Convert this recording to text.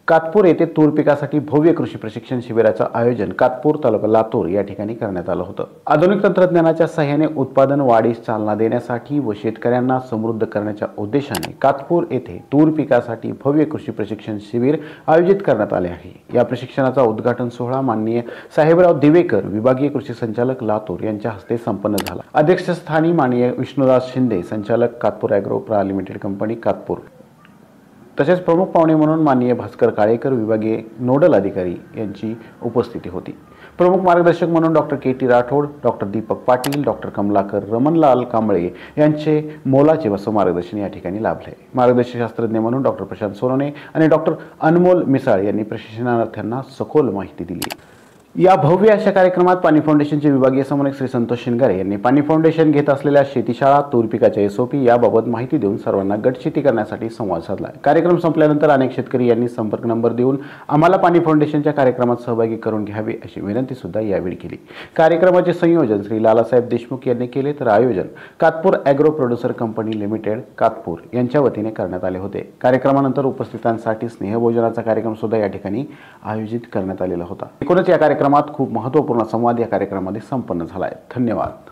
कातपूर येथे तूर पिकासाठी भव्य कृषी प्रशिक्षण शिबिराचं आयोजन कातपूर तालुका लातूर या ठिकाणी करण्यात आलं होतं। आधुनिक तंत्रज्ञानाच्या सहाय्याने उत्पादन वाढीस चालना देण्यासाठी व शेतकऱ्यांना समृद्ध करण्याच्या उद्देशाने कातपूर येथे तूर पिकासाठी भव्य कृषी प्रशिक्षण शिबिर आयोजित करण्यात आले आहे। या प्रशिक्षणाचा उद्घाटन सोहळा माननीय साहेबराव दिवेकर विभागीय कृषी संचालक लातूर यांच्या हस्ते संपन्न झाला। अध्यक्षस्थानी माननीय विष्णुदास शिंदे संचालक कातपूर ॲग्रो प्रा लिमिटेड कंपनी कातपूर, तसेच प्रमुख पाहुणे म्हणून माननीय भास्कर काळेकर विभागीय नोडल अधिकारी यांची उपस्थिती होती। प्रमुख मार्गदर्शक म्हणून doctor K T. Rathod, doctor Deepak Patil, doctor Kamalakar Ramanlal Kamble यांचे मोलाचे मार्गदर्शन या ठिकाणी लाभले। मार्गदर्शक शास्त्रज्ञ म्हणून डॉक्टर प्रशांत सोनोने आणि डॉक्टर अनमोल मिसाळ यांनी प्रशिक्षणार्थ्यांना सखोल माहिती दिली। या भव्य अशा कार्यक्रमात पाणी फाउंडेशनचे विभागीय समन्वयक श्री संतोष शिंगारे यांनी पाणी फाउंडेशन घेत असलेल्या शेतीशाळा, तूर पिकाच्या एसओपी याबाबत माहिती देऊन सर्वांना गटशेती करण्यासाठी संवाद साधला। कार्यक्रम संपल्यानंतर अनेक शेतकरी यांनी संपर्क नंबर देऊन आम्हाला पाणी फाउंडेशनच्या कार्यक्रमात सहभागी करून घ्यावे अशी विनंती सुद्धा यावेळी केली। कार्यक्रमाचे संयोजन श्री लालासाहेब देशमुख यांनी केले, तर आयोजन Katpur agro producer company limited Katpur यांच्या वतीने करण्यात आले होते। कार्यक्रमानंतर उपस्थितांसाठी स्नेहभोजनाचा कार्यक्रम सुद्धा या ठिकाणी आयोजित करण्यात आलेला होता। एकूणच या कार्यक्रमात खूप महत्त्वपूर्ण संवाद या कार्यक्रमामध्ये संपन्न झाला आहे। धन्यवाद।